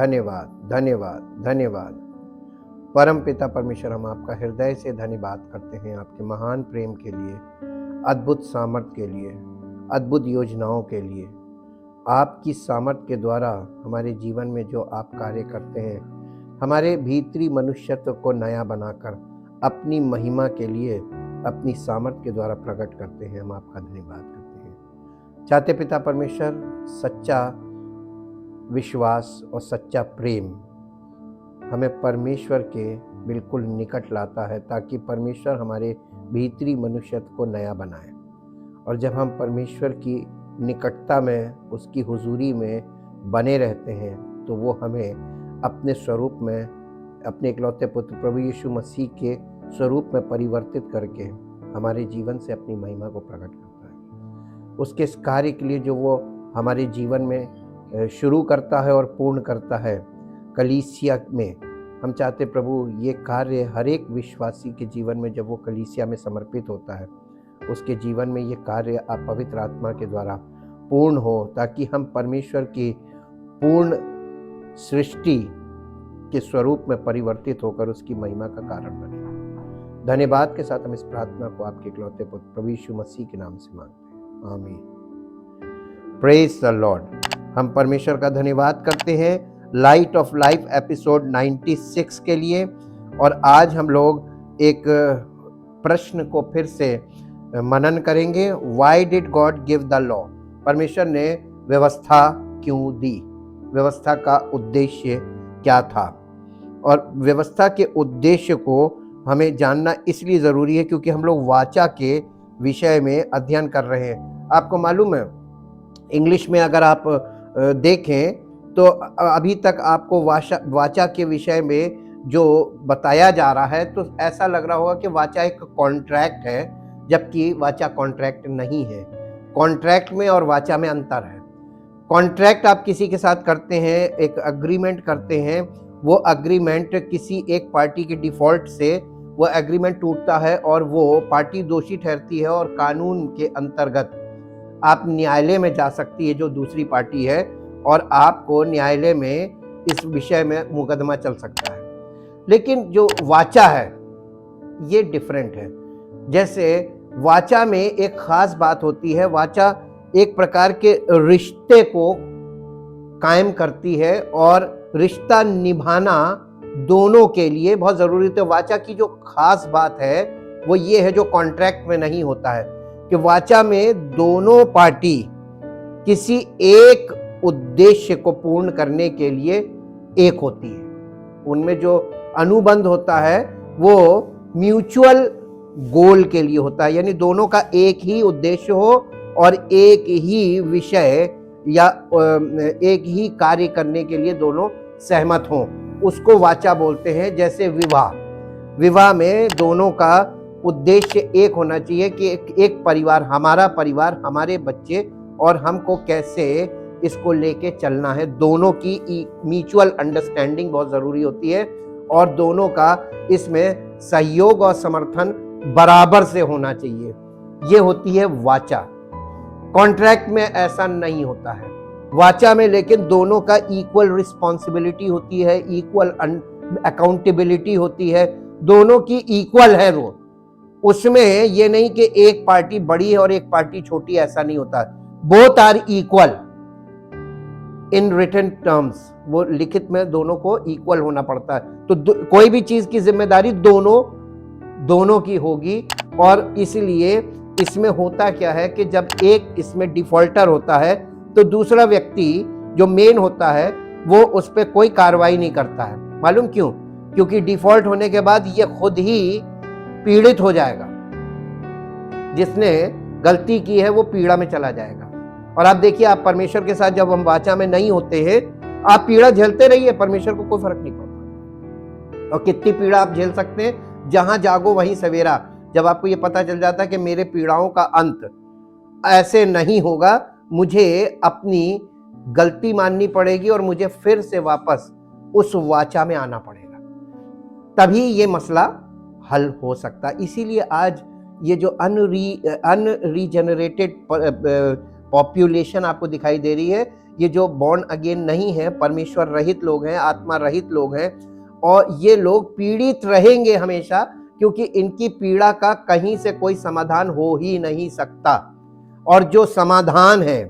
धन्यवाद, धन्यवाद, धन्यवाद। परम पिता परमेश्वर, हम आपका हृदय से धन्यवाद करते हैं आपके महान प्रेम के लिए, अद्भुत सामर्थ्य के लिए, अद्भुत योजनाओं के लिए। आपकी सामर्थ्य के द्वारा हमारे जीवन में जो आप कार्य करते हैं, हमारे भीतरी मनुष्यत्व को नया बनाकर अपनी महिमा के लिए अपनी सामर्थ्य के द्वारा प्रकट करते हैं। हम आपका धन्यवाद करते हैं। चाहते पिता परमेश्वर, सच्चा विश्वास और सच्चा प्रेम हमें परमेश्वर के बिल्कुल निकट लाता है, ताकि परमेश्वर हमारे भीतरी मनुष्यत्व को नया बनाए। और जब हम परमेश्वर की निकटता में, उसकी हुजूरी में बने रहते हैं, तो वो हमें अपने स्वरूप में, अपने इकलौते पुत्र प्रभु यीशु मसीह के स्वरूप में परिवर्तित करके हमारे जीवन से अपनी महिमा को प्रकट करता है। उसके इस कार्य के लिए जो वो हमारे जीवन में शुरू करता है और पूर्ण करता है कलीसिया में, हम चाहते प्रभु ये कार्य हर एक विश्वासी के जीवन में जब वो कलीसिया में समर्पित होता है, उसके जीवन में ये कार्य आप पवित्र आत्मा के द्वारा पूर्ण हो, ताकि हम परमेश्वर की पूर्ण सृष्टि के स्वरूप में परिवर्तित होकर उसकी महिमा का कारण बने। धन्यवाद के साथ हम इस प्रार्थना को आपके इकलौते पुत्र प्रभु यीशु मसीह के नाम से मांगते हैं, आमीन। Praise the Lord. हम परमेश्वर का धन्यवाद करते हैं लाइट ऑफ लाइफ एपिसोड 96 के लिए। और आज हम लोग एक प्रश्न को फिर से मनन करेंगे। Why did God give the law? परमेश्वर ने व्यवस्था क्यों दी? व्यवस्था का उद्देश्य क्या था? और व्यवस्था के उद्देश्य को हमें जानना इसलिए ज़रूरी है क्योंकि हम लोग वाचा के विषय में अध्ययन कर रहे हैं। आपको मालूम है, इंग्लिश में अगर आप देखें तो अभी तक आपको वाचा के विषय में जो बताया जा रहा है, तो ऐसा लग रहा होगा कि वाचा एक कॉन्ट्रैक्ट है, जबकि वाचा कॉन्ट्रैक्ट नहीं है। कॉन्ट्रैक्ट में और वाचा में अंतर है। कॉन्ट्रैक्ट आप किसी के साथ करते हैं, एक अग्रीमेंट करते हैं, वो अग्रीमेंट किसी एक पार्टी के डिफॉल्ट से वो एग्रीमेंट टूटता है और वो पार्टी दोषी ठहरती है, और कानून के अंतर्गत आप न्यायालय में जा सकती है जो दूसरी पार्टी है, और आपको न्यायालय में इस विषय में मुकदमा चल सकता है। लेकिन जो वाचा है ये डिफरेंट है। जैसे वाचा में एक खास बात होती है, वाचा एक प्रकार के रिश्ते को कायम करती है, और रिश्ता निभाना दोनों के लिए बहुत जरूरी। तो वाचा की जो खास बात है वो ये है, जो कॉन्ट्रैक्ट में नहीं होता है, कि वाचा में दोनों पार्टी किसी एक उद्देश्य को पूर्ण करने के लिए एक होती है। उनमें जो अनुबंध होता है वो म्यूचुअल गोल के लिए होता है, यानी दोनों का एक ही उद्देश्य हो और एक ही विषय या एक ही कार्य करने के लिए दोनों सहमत हों, उसको वाचा बोलते हैं। जैसे विवाह में दोनों का उद्देश्य एक होना चाहिए कि एक परिवार, हमारा परिवार, हमारे बच्चे, और हमको कैसे इसको लेके चलना है। दोनों की म्यूचुअल अंडरस्टैंडिंग बहुत जरूरी होती है, और दोनों का इसमें सहयोग और समर्थन बराबर से होना चाहिए। ये होती है वाचा। कॉन्ट्रैक्ट में ऐसा नहीं होता है। वाचा में लेकिन दोनों का इक्वल रिस्पॉन्सिबिलिटी होती है, इक्वल अकाउंटेबिलिटी होती है, दोनों की इक्वल है रोल। उसमें ये नहीं कि एक पार्टी बड़ी है और एक पार्टी छोटी, ऐसा नहीं होता। Both are equal in written terms. वो लिखित में दोनों को इक्वल होना पड़ता है। तो कोई भी चीज की जिम्मेदारी दोनों की होगी। और इसलिए इसमें होता क्या है कि जब एक इसमें डिफॉल्टर होता है, तो दूसरा व्यक्ति जो मेन होता है वो उस पर कोई कार्रवाई नहीं करता है। मालूम क्यों? क्योंकि डिफॉल्ट होने के बाद ये खुद ही पीड़ित हो जाएगा। जिसने गलती की है वो पीड़ा में चला जाएगा। और आप देखिए, आप परमेश्वर के साथ जब हम वाचा में नहीं होते हैं, आप पीड़ा झेलते रहिए, परमेश्वर को कोई फर्क नहीं पड़ता। और कितनी पीड़ा आप झेल सकते हैं, जहां जागो वहीं सवेरा। जब आपको ये पता चल जाता है कि मेरे पीड़ाओं का अंत ऐसे नहीं होगा, मुझे अपनी गलती माननी पड़ेगी और मुझे फिर से वापस उस वाचा में आना पड़ेगा, तभी ये मसला हल हो सकता। इसीलिए आज ये जो अनरीजेनरेटेड पॉपुलेशन आपको दिखाई दे रही है, ये जो बॉर्न अगेन नहीं है, परमेश्वर रहित लोग हैं, आत्मा रहित लोग हैं, और ये लोग पीड़ित रहेंगे हमेशा, क्योंकि इनकी पीड़ा का कहीं से कोई समाधान हो ही नहीं सकता। और जो समाधान है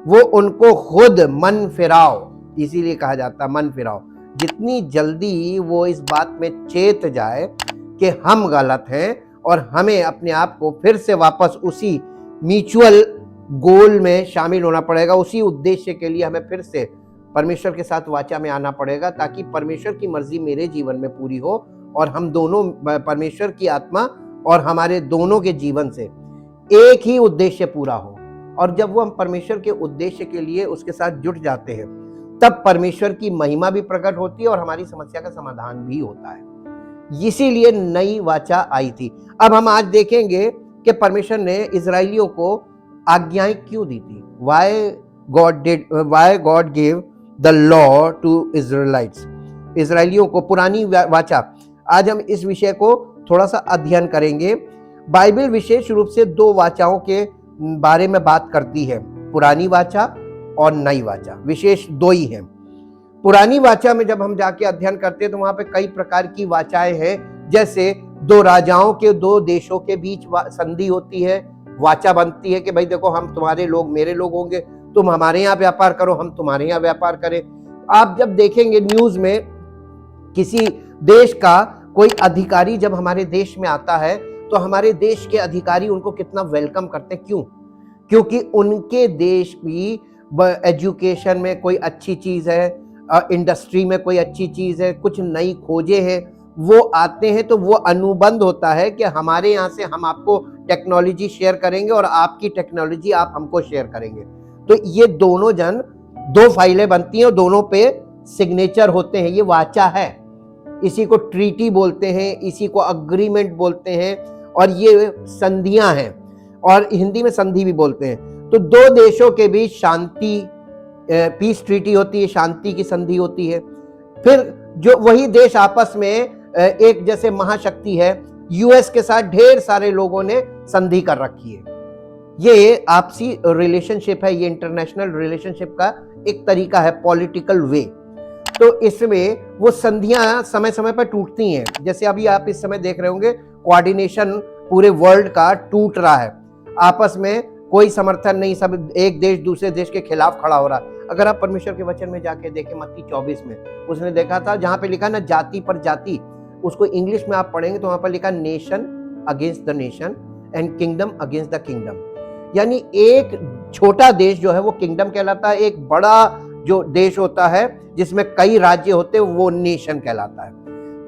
वो उनको खुद मन फिराओ, इसीलिए कहा जाता है मन फिराओ। जितनी जल्दी वो इस बात में चेत जाए कि हम गलत हैं और हमें अपने आप को फिर से वापस उसी म्यूचुअल गोल में शामिल होना पड़ेगा, उसी उद्देश्य के लिए हमें फिर से परमेश्वर के साथ वाचा में आना पड़ेगा, ताकि परमेश्वर की मर्जी मेरे जीवन में पूरी हो और हम दोनों, परमेश्वर की आत्मा और हमारे दोनों के जीवन से एक ही उद्देश्य पूरा हो। और जब वो हम परमेश्वर के उद्देश्य के लिए उसके साथ जुट जाते हैं, तब परमेश्वर की महिमा भी प्रकट होती है और हमारी समस्या का समाधान भी होता है। इसीलिए नई वाचा आई थी। अब हम आज देखेंगे कि परमेश्वर ने इजराइलियों को आज्ञाएं क्यों दी थी। Why God gave the law to Israelites। इजराइलियों को पुरानी वाचा। आज हम इस विषय को थोड़ा सा अध्ययन करेंगे। बाइबल विशेष रूप से दो वाचाओं के बारे में बात करती है, पुरानी वाचा और नई वाचा, विशेष दो ही हैं। पुरानी वाचा में जब हम जाके अध्ययन करते हैं तो वहां पे कई प्रकार की वाचाएं हैं, जैसे दो राजाओं के, दो देशों के बीच संधि होती है, वाचा बनती है कि भाई देखो, हम तुम्हारे लोग मेरे लोग होंगे, तुम हमारे यहाँ व्यापार करो, हम तुम्हारे यहाँ व्यापार करें। आप जब देखेंगे न्यूज में किसी देश का कोई अधिकारी जब हमारे देश में आता है तो हमारे देश के अधिकारी उनको कितना वेलकम करते हैं। क्यों? क्योंकि उनके देश की एजुकेशन में कोई अच्छी चीज है, इंडस्ट्री में कोई अच्छी चीज है, कुछ नई खोजें हैं, वो आते हैं तो वो अनुबंध होता है कि हमारे यहाँ से हम आपको टेक्नोलॉजी शेयर करेंगे और आपकी टेक्नोलॉजी आप हमको शेयर करेंगे। तो ये दोनों जन, दो फाइलें बनती हैं और दोनों पे सिग्नेचर होते हैं, ये वाचा है। इसी को ट्रीटी बोलते हैं, इसी को अग्रीमेंट बोलते हैं, और ये संधियां हैं, और हिंदी में संधि भी बोलते हैं। तो दो देशों के बीच शांति, पीस ट्रीटी होती है, शांति की संधि होती है। फिर जो वही देश आपस में एक जैसे महाशक्ति है, यूएस के साथ ढेर सारे लोगों ने संधि कर रखी है। ये आपसी रिलेशनशिप है, ये इंटरनेशनल रिलेशनशिप का एक तरीका है, पॉलिटिकल वे। तो इसमें वो संधियां समय समय पर टूटती हैं। जैसे अभी आप इस समय देख रहे होंगे, कोऑर्डिनेशन पूरे वर्ल्ड का टूट रहा है, आपस में कोई समर्थन नहीं, सब एक देश दूसरे देश के खिलाफ खड़ा हो रहा है। अगर आप परमेश्वर के वचन में जाके देखें, मत्ती 24 में उसने देखा था, जहां पे लिखा ना जाति पर जाति, उसको इंग्लिश में आप पढ़ेंगे तो वहां पर लिखा nation against the nation and kingdom against the kingdom. यानी एक छोटा देश जो है वो किंगडम कहलाता है, एक बड़ा जो देश होता है जिसमें कई राज्य होते हैं वो नेशन कहलाता है।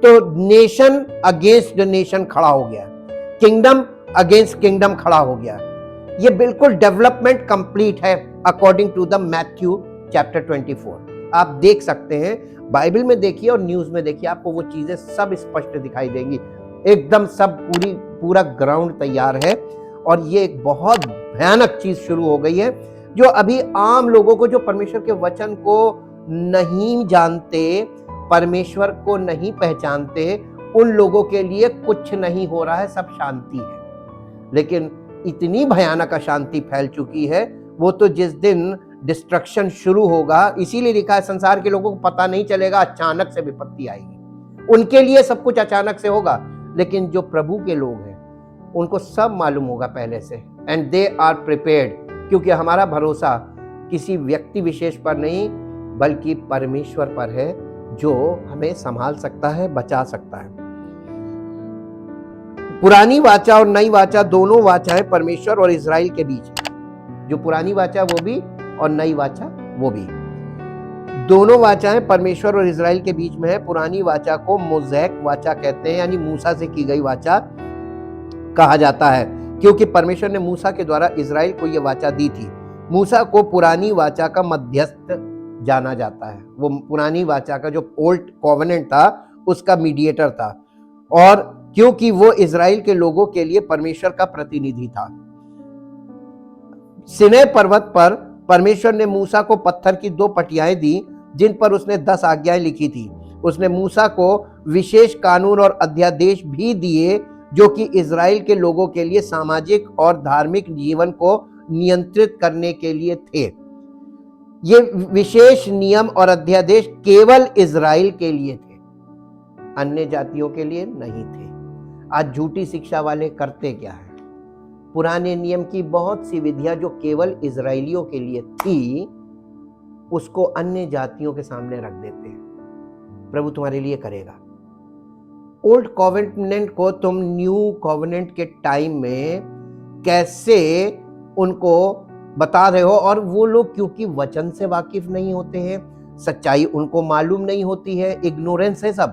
तो नेशन अगेंस्ट द नेशन खड़ा हो गया, किंगडम अगेंस्ट किंगडम खड़ा हो गया। ये बिल्कुल डेवलपमेंट कंप्लीट है according to the Matthew chapter 24। आप देख सकते हैं, बाइबल में देखिए और न्यूज में देखिए, आपको वो चीजें सब स्पष्ट दिखाई देंगी, एकदम सब पूरा ग्राउंड तैयार है। और ये एक बहुत भयानक चीज शुरू हो गई है, जो अभी आम लोगों को, जो परमेश्वर के वचन को नहीं जानते, परमेश्वर को नहीं पहचानते, उन लोगों के लिए कुछ नहीं हो रहा है, सब शांति है। लेकिन इतनी भयानक अशांति फैल चुकी है, वो तो जिस दिन डिस्ट्रक्शन शुरू होगा, इसीलिए लिखा है संसार के लोगों को पता नहीं चलेगा, अचानक से विपत्ति आएगी। उनके लिए सब कुछ अचानक से होगा, लेकिन जो प्रभु के लोग हैं उनको सब मालूम होगा पहले से, एंड दे आर प्रिपेयर्ड, क्योंकि हमारा भरोसा किसी व्यक्ति विशेष पर नहीं बल्कि परमेश्वर पर है, जो हमें संभाल सकता है, बचा सकता है। पुरानी वाचा और नई वाचा दोनों वाचाएं परमेश्वर और इजराइल के बीच है। जो पुरानी वाचा वो भी और नई वाचा वो भी, दोनों वाचाएं परमेश्वर और इजराइल के बीच में है। पुरानी वाचा को मोज़ेक वाचा कहते हैं, यानी मूसा से की गई वाचा कहा जाता है, क्योंकि परमेश्वर ने मूसा के द्वारा इजराइल को यह वाचा दी थी। मूसा को पुरानी वाचा का मध्यस्थ जाना जाता है, वो पुरानी वाचा का जो ओल्ड कॉवेनेंट था उसका मीडिएटर था, और क्योंकि वो इजराइल के लोगों के लिए परमेश्वर का प्रतिनिधि था। सिनै पर्वत पर परमेश्वर ने मूसा को पत्थर की 2 पटियाएं दी, जिन पर उसने 10 आज्ञाएं लिखी थी। उसने मूसा को विशेष कानून और अध्यादेश भी दिए, जो कि इजराइल के लोगों के लिए सामाजिक और धार्मिक जीवन को नियंत्रित करने के लिए थे। ये विशेष नियम और अध्यादेश केवल इजराइल के लिए थे, अन्य जातियों के लिए नहीं थे। आज झूठी शिक्षा वाले करते क्या है? पुराने नियम की बहुत सी विधियां जो केवल इजराइलियों के लिए थी, उसको अन्य जातियों के सामने रख देते हैं। प्रभु तुम्हारे लिए करेगा। ओल्ड कॉवेनेंट को तुम न्यू कॉवेनेंट के टाइम में कैसे उनको बता रहे हो, और वो लोग क्योंकि वचन से वाकिफ नहीं होते हैं, सच्चाई उनको मालूम नहीं होती है, इग्नोरेंस है सब,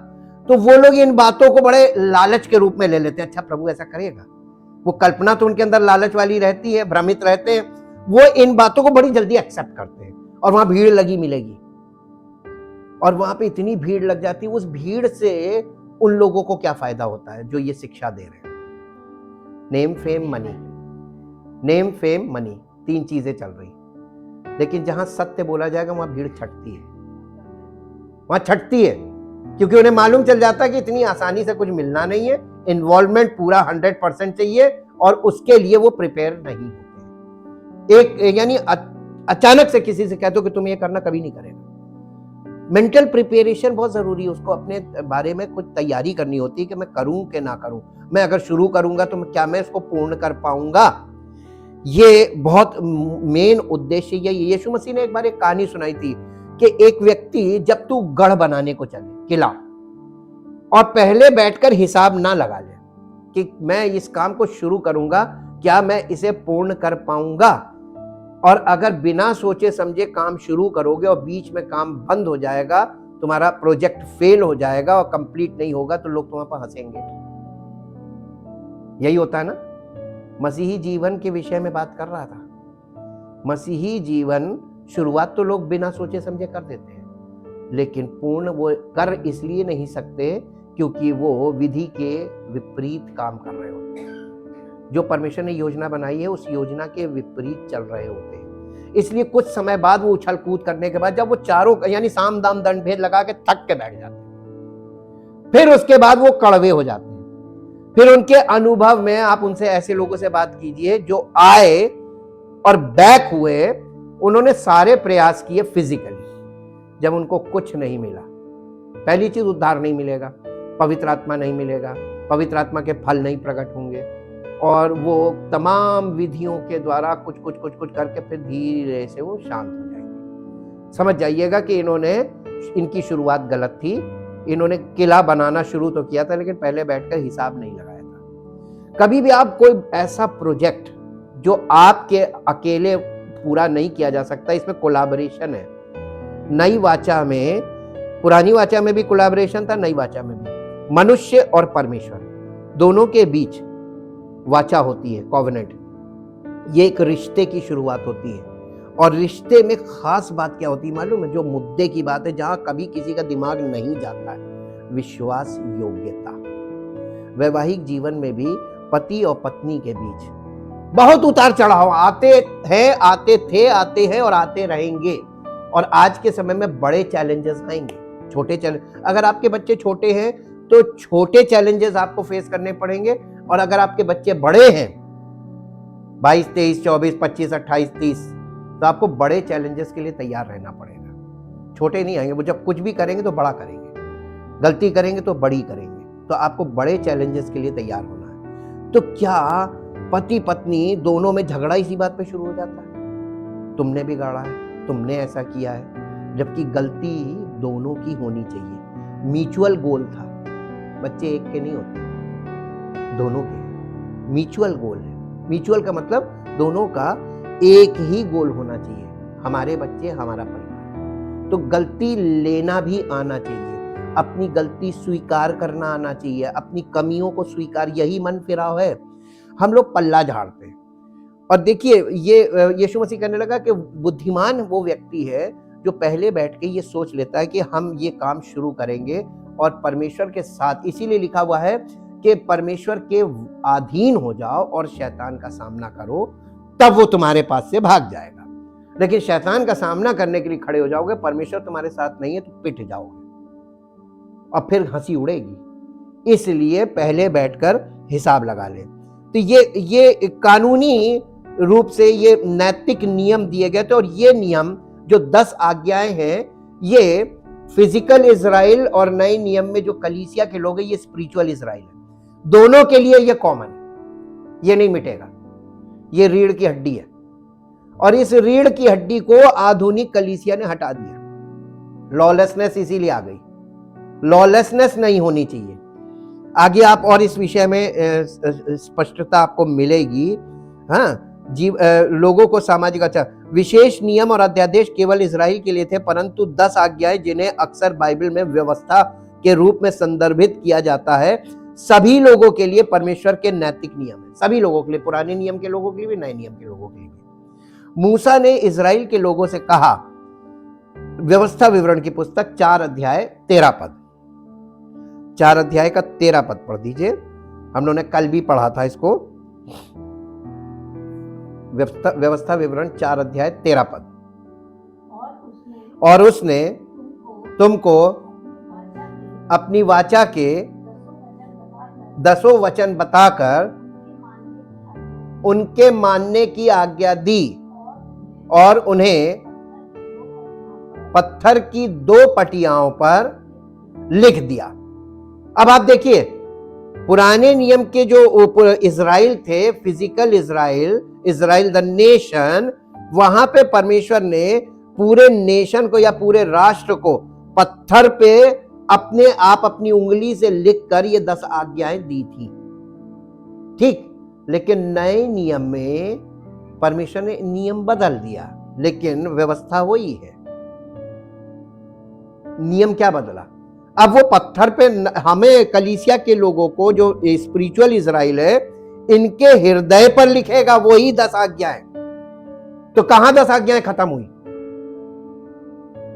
तो वो लोग इन बातों को बड़े लालच के रूप में ले लेते हैं। अच्छा प्रभु ऐसा करेगा, वो कल्पना तो उनके अंदर लालच वाली रहती है, भ्रमित रहते हैं, वो इन बातों को बड़ी जल्दी एक्सेप्ट करते हैं, और वहां भीड़ लगी मिलेगी, और वहां पे इतनी भीड़ लग जाती है। उस भीड़ से उन लोगों को क्या फायदा होता है जो ये शिक्षा दे रहे हैं? Name fame money, name fame money, तीन चीजें चल रही। लेकिन जहां सत्य बोला जाएगा वहां भीड़ छटती है, वहां छटती है, क्योंकि उन्हें मालूम चल जाता है कि इतनी आसानी से कुछ मिलना नहीं है, इन्वॉल्वमेंट पूरा 100% चाहिए, और उसके लिए वो प्रिपेयर नहीं होते। एक यानी अचानक से किसी से कहते हो कि तुम ये करना, कभी नहीं करेगा। मेंटल प्रिपरेशन बहुत जरूरी है, उसको अपने बारे में कुछ तैयारी करनी होती है कि मैं करूं कि ना करूं, मैं अगर शुरू करूंगा तो क्या मैं इसको पूर्ण कर पाऊंगा। ये बहुत मेन उद्देश्य यही। यीशु मसीह ने एक बार एक कहानी सुनाई थी कि एक व्यक्ति, जब तू गढ़ बनाने को चले, किला, और पहले बैठकर हिसाब ना लगा ले कि मैं इस काम को शुरू करूंगा, क्या मैं इसे पूर्ण कर पाऊंगा, और अगर बिना सोचे समझे काम शुरू करोगे और बीच में काम बंद हो जाएगा, तुम्हारा प्रोजेक्ट फेल हो जाएगा और कंप्लीट नहीं होगा, तो लोग तुम्हारे पर हंसेंगे। यही होता है ना। मसीही जीवन के विषय में बात कर रहा था। मसीही जीवन शुरुआत तो लोग बिना सोचे समझे कर देते हैं, लेकिन पूर्ण वो कर इसलिए नहीं सकते क्योंकि वो विधि के विपरीत काम कर रहे होते हैं। जो परमेश्वर ने योजना बनाई है उस योजना के विपरीत चल रहे होते हैं। इसलिए कुछ समय बाद वो उछल कूद करने के बाद, जब वो चारों यानी साम दाम दंड भेद लगा के थक के बैठ जाते हैं, फिर उसके बाद वो कड़वे हो जाते हैं। फिर उनके अनुभव में आप उनसे ऐसे लोगों से बात कीजिए जो आए और बैक हुए, उन्होंने सारे प्रयास किए फिजिकली, जब उनको कुछ नहीं मिला। पहली चीज, उद्धार नहीं मिलेगा, पवित्र आत्मा नहीं मिलेगा, पवित्र आत्मा के फल नहीं प्रकट होंगे, और वो तमाम विधियों के द्वारा कुछ कुछ कुछ कुछ करके फिर धीरे से वो शांत हो जाएंगे। समझ जाइएगा कि इनकी शुरुआत गलत थी। इन्होंने किला बनाना शुरू तो किया था, लेकिन पहले बैठकर हिसाब नहीं लगाया था। कभी भी आप कोई ऐसा प्रोजेक्ट जो आपके अकेले पूरा नहीं किया जा सकता, इसमें कोलैबोरेशन है। नई वाचा में, पुरानी वाचा में भी कोलैबोरेशन था, नई वाचा में भी मनुष्य और परमेश्वर दोनों के बीच वाचा होती है, कॉवेनेंट। ये एक रिश्ते की शुरुआत होती है, और रिश्ते में खास बात क्या होती है मालूम है? जो मुद्दे की बात है, जहां कभी किसी का दिमाग नहीं जाता है, विश्वास योग्यता। वैवाहिक जीवन में भी पति और पत्नी के बीच बहुत उतार चढ़ाव आते हैं, आते थे, आते हैं और आते रहेंगे। और आज के समय में बड़े चैलेंजेस आएंगे, छोटे चैलेंज। अगर आपके बच्चे छोटे हैं तो छोटे चैलेंजेस आपको फेस करने पड़ेंगे, और अगर आपके बच्चे बड़े हैं 22, 23, 24, 25, 28, 30, तो आपको बड़े चैलेंजेस के लिए तैयार रहना पड़ेगा। छोटे नहीं आएंगे, वो जब कुछ भी करेंगे तो बड़ा करेंगे, गलती करेंगे तो बड़ी करेंगे, तो आपको बड़े चैलेंजेस के लिए तैयार होना है। तो क्या पति पत्नी दोनों में झगड़ा इसी बात पे शुरू हो जाता है? तुमने बिगाड़ा है, तुमने ऐसा किया है, जबकि गलती दोनों की होनी चाहिए। म्यूचुअल गोल था, बच्चे एक के नहीं होते, दोनों के म्यूचुअल गोल है। म्यूचुअल का मतलब दोनों का एक ही गोल होना चाहिए, हमारे बच्चे, हमारा परिवार। तो गलती लेना भी आना चाहिए, अपनी गलती स्वीकार करना आना चाहिए, अपनी कमियों को स्वीकार। यही मन फिराव है, हम लोग पल्ला झाड़ते हैं। और देखिए, ये यीशु मसीह कहने लगा कि बुद्धिमान वो व्यक्ति है जो पहले बैठ के ये सोच लेता है कि हम ये काम शुरू करेंगे और परमेश्वर के साथ। इसीलिए लिखा हुआ है कि परमेश्वर के अधीन हो जाओ और शैतान का सामना करो, तब वो तुम्हारे पास से भाग जाएगा। लेकिन शैतान का सामना करने के लिए खड़े हो जाओगे, परमेश्वर तुम्हारे साथ नहीं है, तो पिट जाओगे और फिर हंसी उड़ेगी। इसलिए पहले बैठकर हिसाब लगा ले। तो ये कानूनी रूप से ये नैतिक नियम दिए गए थे। और ये नियम जो 10 आज्ञाएं हैं, ये फिजिकल इजराइल और नए नियम में जो कलीसिया के लोग हैं, ये स्पिरिचुअल इजराइल है। दोनों के लिए ये कॉमन है, ये नहीं मिटेगा। ये रीढ़ की हड्डी है और इस रीढ़ की हड्डी को आधुनिक कलीसिया ने हटा दिया। लॉलेसनेस इसीलिए आ गई, लॉलेसनेस नहीं होनी चाहिए। आगे आप और इस विषय में स्पष्टता आपको मिलेगी। हाँ, लोगों को सामाजिक अच्छा विशेष नियम और अध्यादेश केवल इजराइल के लिए थे, परंतु 10 आज्ञाएं जिन्हें अक्सर बाइबल में व्यवस्था के रूप में संदर्भित किया जाता है, सभी लोगों के लिए परमेश्वर के नैतिक नियम है। सभी लोगों के लिए, पुराने नियम के लोगों के लिए भी, नए नियम के लोगों के लिए भी। मूसा ने इजराइल के लोगों से कहा, व्यवस्था विवरण की पुस्तक 4 अध्याय 13 पद, 4 अध्याय का 13 पद पढ़ दीजिए। हम लोगों ने कल भी पढ़ा था इसको। व्यवस्था विवरण 4 अध्याय 13 पद। और उसने तुमको अपनी वाचा के 10 वचन बताकर उनके मानने की आज्ञा दी और उन्हें पत्थर की 2 पटियाओं पर लिख दिया। अब आप देखिए, पुराने नियम के जो इजराइल थे, फिजिकल इजराइल द नेशन, वहां पे परमेश्वर ने पूरे नेशन को या पूरे राष्ट्र को पत्थर पे अपने आप अपनी उंगली से लिखकर ये 10 आज्ञाएं दी थी। ठीक, लेकिन नए नियम में परमेश्वर ने नियम बदल दिया, लेकिन व्यवस्था वही है। नियम क्या बदला? अब वो पत्थर पे हमें कलीसिया के लोगों को, जो स्पिरिचुअल इजराइल है, इनके हृदय पर लिखेगा वही 10 आज्ञाएं। तो कहां 10 आज्ञाएं खत्म हुई?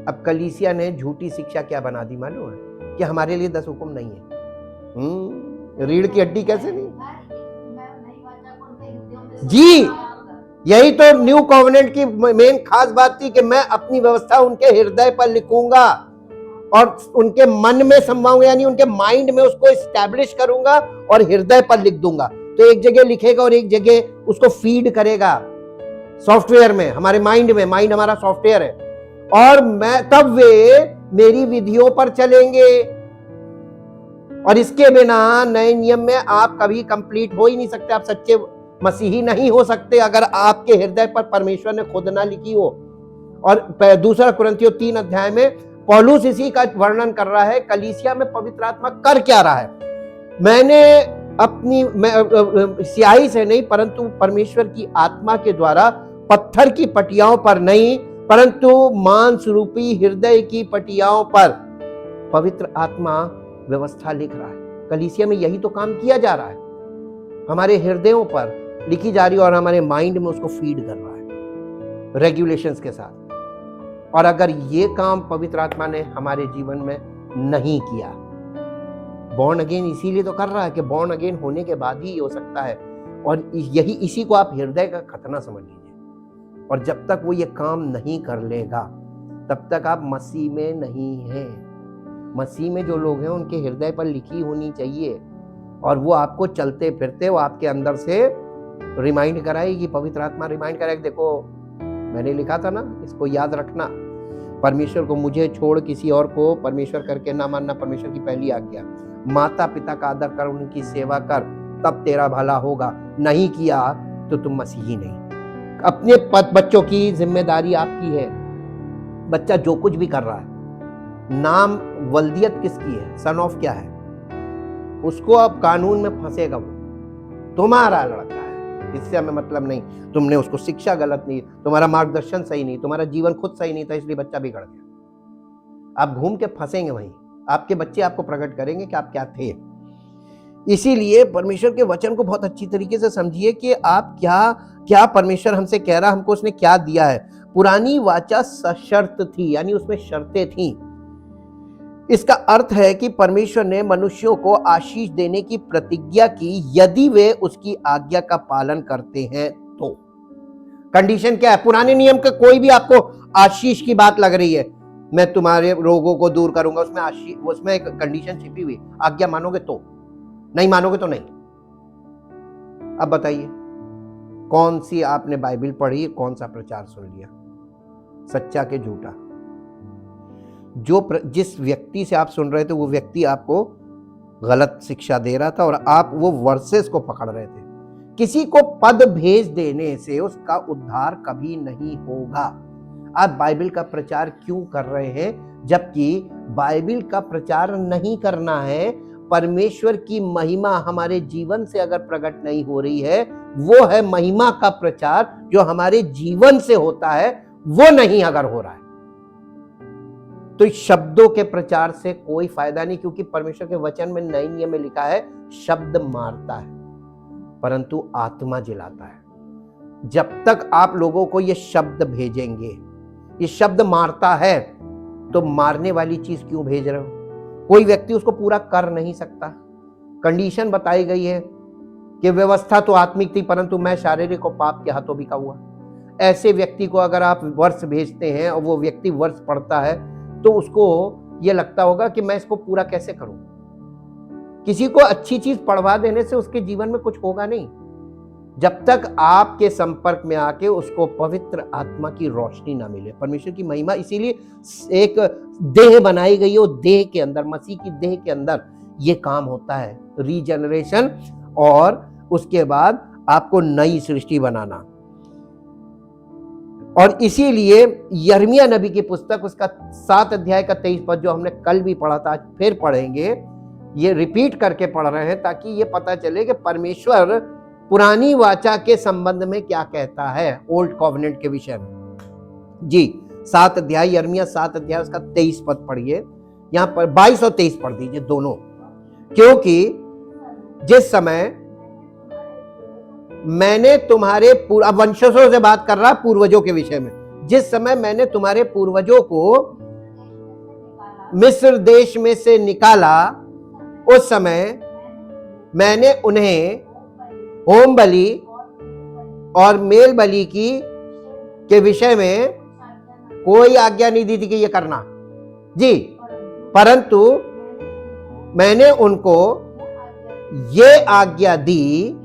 अब कलीसिया ने झूठी शिक्षा क्या बना दी मालूम है? कि हमारे लिए 10 हुक्म नहीं है। रीढ़ की हड्डी कैसे नहीं जी। यही तो न्यू कॉवेनेंट की मेन खास बात थी कि मैं अपनी व्यवस्था उनके हृदय पर लिखूंगा और उनके मन में समाऊंगा, यानी उनके माइंड में उसको एस्टैब्लिश करूंगा और हृदय पर लिख दूंगा। तो एक जगह लिखेगा और एक जगह उसको फीड करेगा सॉफ्टवेयर में, हमारे माइंड में। माइंड हमारा सॉफ्टवेयर है, और मैं तब वे मेरी विधियों पर चलेंगे। और इसके बिना नए नियम में आप कभी कंप्लीट हो ही नहीं सकते। आप सच्चे मसीही नहीं हो सकते अगर आपके हृदय पर परमेश्वर ने खुद ना लिखी हो। और 2 कुरिन्थियों 3 अध्याय में पौलुस इसी का वर्णन कर रहा है, कलीसिया में पवित्र आत्मा कर क्या रहा है। मैंने अपनी स्याही से नहीं, परंतु परमेश्वर की आत्मा के द्वारा पत्थर की पटियाओं पर नहीं, परंतु मांस रूपी हृदय की पटियाओं पर पवित्र आत्मा व्यवस्था लिख रहा है। कलीसिया में यही तो काम किया जा रहा है, हमारे हृदयों पर लिखी जा रही है और हमारे माइंड में उसको फीड कर रहा है रेगुलेशंस के साथ। और अगर ये काम पवित्र आत्मा ने हमारे जीवन में नहीं किया, बॉर्न अगेन इसीलिए तो कर रहा है कि बॉर्न अगेन होने के बाद ही हो सकता है। और यही, इसी को आप हृदय का खतना समझ लीजिए। और जब तक वो ये काम नहीं कर लेगा, तब तक आप मसीह में नहीं हैं। मसीह में जो लोग हैं उनके हृदय पर लिखी होनी चाहिए, और वो आपको चलते फिरते वो आपके अंदर से रिमाइंड कराएगी। पवित्र आत्मा रिमाइंड कराएगी, देखो मैंने लिखा था ना, इसको याद रखना। परमेश्वर को मुझे छोड़ किसी और को परमेश्वर करके ना मानना परमेश्वर की पहली आज्ञा। माता पिता का आदर कर, उनकी सेवा कर, तब तेरा भला होगा। नहीं किया तो तुम मसीही नहीं। अपने बच्चों की जिम्मेदारी आपकी है। बच्चा जो कुछ भी कर रहा है, नाम वल्दियत किसकी है? सन ऑफ क्या है? उसको अब कानून में फंसेगा वो, तुम्हारा लड़का है, इससे हमें मतलब नहीं। तुमने उसको शिक्षा गलत नहीं, तुम्हारा मार्गदर्शन सही नहीं, तुम्हारा जीवन खुद सही नहीं था, इसलिए बच्चा बिगड़ गया। आप घूम के फंसेंगे वहीं। आपके बच्चे आपको प्रकट करेंगे कि आप क्या थे। इसीलिए परमेश्वर के वचन को बहुत अच्छी तरीके से समझिए कि आप क्या परमेश्वर हमसे कह रहा, हमको उसने क्या दिया है। पुरानी वाचा सशर्त थी, यानी उसमें शर्तें थी। इसका अर्थ है कि परमेश्वर ने मनुष्यों को आशीष देने की प्रतिज्ञा की, यदि वे उसकी आज्ञा का पालन करते हैं तो। कंडीशन क्या है? पुराने नियम का कोई भी आपको आशीष की बात लग रही है, मैं तुम्हारे रोगों को दूर करूंगा, उसमें आशीष, उसमें एक कंडीशन छिपी हुई, आज्ञा मानोगे तो, नहीं मानोगे तो नहीं। अब बताइए, कौन सी आपने बाइबल पढ़ी, कौन सा प्रचार सुन लिया, सच्चा के झूठा। जिस व्यक्ति से आप सुन रहे थे वो व्यक्ति आपको गलत शिक्षा दे रहा था और आप वो वर्सेस को पकड़ रहे थे। किसी को पद भेज देने से उसका उद्धार कभी नहीं होगा। आप बाइबल का प्रचार क्यों कर रहे हैं, जबकि बाइबल का प्रचार नहीं करना है। परमेश्वर की महिमा हमारे जीवन से अगर प्रकट नहीं हो रही है, वो है महिमा का प्रचार जो हमारे जीवन से होता है, वो नहीं अगर हो रहा है तो शब्दों के प्रचार से कोई फायदा नहीं, क्योंकि परमेश्वर के वचन में नए नियम में लिखा है शब्द मारता है परंतु आत्मा जिलाता है। जब तक आप लोगों को ये शब्द भेजेंगे, ये शब्द मारता है, तो मारने वाली चीज क्यों भेज रहे हो? कोई व्यक्ति उसको पूरा कर नहीं सकता। कंडीशन बताई गई है कि व्यवस्था तो आत्मिक थी परंतु मैं शारीरिक और पाप के हाथों बिका हुआ। ऐसे व्यक्ति को अगर आप वर्ष भेजते हैं और वो व्यक्ति वर्ष पढ़ता है तो उसको ये लगता होगा कि मैं इसको पूरा कैसे करूं। किसी को अच्छी चीज पढ़वा देने से उसके जीवन में कुछ होगा नहीं, जब तक आपके संपर्क में आके उसको पवित्र आत्मा की रोशनी ना मिले। परमेश्वर की महिमा इसीलिए एक देह बनाई गई है, देह के अंदर, मसीह की देह के अंदर ये काम होता है, रीजनरेशन, और उसके बाद आपको नई सृष्टि बनाना। और इसीलिए यिर्मयाह नबी की पुस्तक उसका 7 अध्याय का 23 पद जो हमने कल भी पढ़ा था, आज फिर पढ़ेंगे, ये रिपीट करके पढ़ रहे हैं ताकि ये पता चले कि परमेश्वर पुरानी वाचा के संबंध में क्या कहता है, ओल्ड कॉवेनेंट के विषय में। जी 7 अध्याय, यिर्मयाह 7 अध्याय उसका 23 पद पढ़िए। यहां पर 22 और 23 पढ़ दीजिए दोनों। क्योंकि जिस समय मैंने तुम्हारे वंशजों से बात कर रहा, पूर्वजों के विषय में, जिस समय मैंने तुम्हारे पूर्वजों को मिस्र देश में से निकाला, उस समय मैंने उन्हें होम बलि और मेल बलि के विषय में कोई आज्ञा नहीं दी थी कि ये करना जी, परंतु मैंने उनको ये आज्ञा दी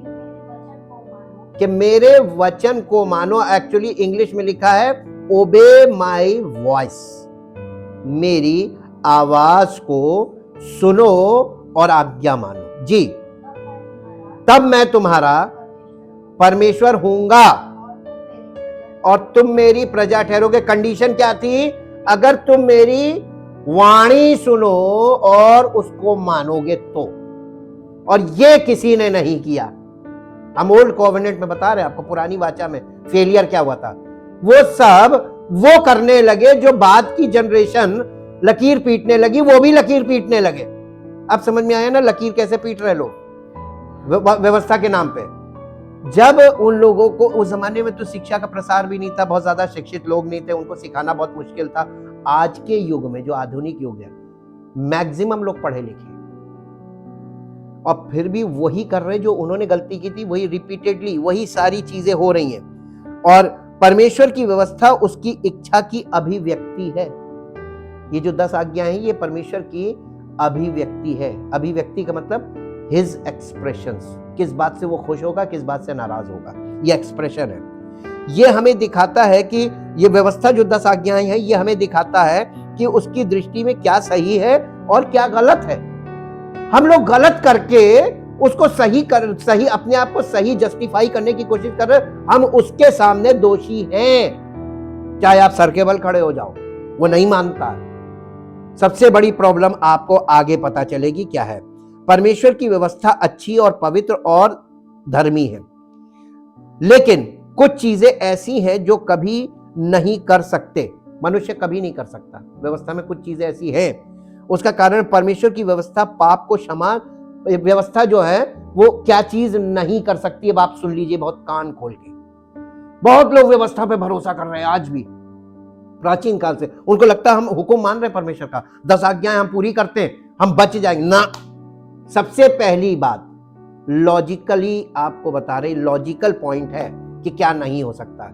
कि मेरे वचन को मानो। एक्चुअली इंग्लिश में लिखा है ओबे माई वॉइस, मेरी आवाज को सुनो और आज्ञा मानो। जी, तब मैं तुम्हारा परमेश्वर हूंगा और तुम मेरी प्रजा ठहरोगे। कंडीशन क्या थी? अगर तुम मेरी वाणी सुनो और उसको मानोगे तो। और ये किसी ने नहीं किया। हम ओल्ड कॉवेनेंट में बता रहे हैं आपको, पुरानी वाचा में फेलियर क्या हुआ था। वो सब वो करने लगे जो बाद की जनरेशन लकीर पीटने लगी, वो भी लकीर पीटने लगे। अब समझ में आया ना लकीर कैसे पीट रहे लोग व्यवस्था के नाम पे। जब उन लोगों को, उस जमाने में तो शिक्षा का प्रसार भी नहीं था, बहुत ज्यादा शिक्षित लोग नहीं थे, उनको सिखाना बहुत मुश्किल था। आज के युग में जो आधुनिक युग है, मैक्सिमम लोग पढ़े लिखे और फिर भी वही कर रहे जो उन्होंने गलती की थी, वही रिपीटेडली वही सारी चीजें हो रही हैं। और परमेश्वर की व्यवस्था उसकी इच्छा की अभिव्यक्ति है। ये जो 10 आज्ञाएं हैं, ये परमेश्वर की अभिव्यक्ति है। अभिव्यक्ति का मतलब हिज एक्सप्रेशंस, किस बात से वो खुश होगा, किस बात से नाराज होगा, ये एक्सप्रेशन है। ये हमें दिखाता है कि ये व्यवस्था जो 10 आज्ञाएं हैं, ये हमें दिखाता है कि उसकी दृष्टि में क्या सही है और क्या गलत है। हम लोग गलत करके उसको सही अपने आप को सही जस्टिफाई करने की कोशिश कर रहे हैं। हम उसके सामने दोषी हैं, चाहे आप सर के बल खड़े हो जाओ, वो नहीं मानता। सबसे बड़ी प्रॉब्लम आपको आगे पता चलेगी क्या है। परमेश्वर की व्यवस्था अच्छी और पवित्र और धर्मी है, लेकिन कुछ चीजें ऐसी हैं जो कभी नहीं कर सकते, मनुष्य कभी नहीं कर सकता। व्यवस्था में कुछ चीजें ऐसी हैं, उसका कारण परमेश्वर की व्यवस्था पाप को क्षमा, व्यवस्था जो है वो क्या चीज नहीं कर सकती है। अब आप सुन लीजिए बहुत कान खोल के। बहुत लोग व्यवस्था पे भरोसा कर रहे हैं आज भी, प्राचीन काल से। उनको लगता है हम हुक्म मान रहे हैं परमेश्वर का, 10 आज्ञाएं हम पूरी करते हैं हम बच जाएंगे ना। सबसे पहली बात लॉजिकली आपको बता रहे, लॉजिकल पॉइंट है कि क्या नहीं हो सकता।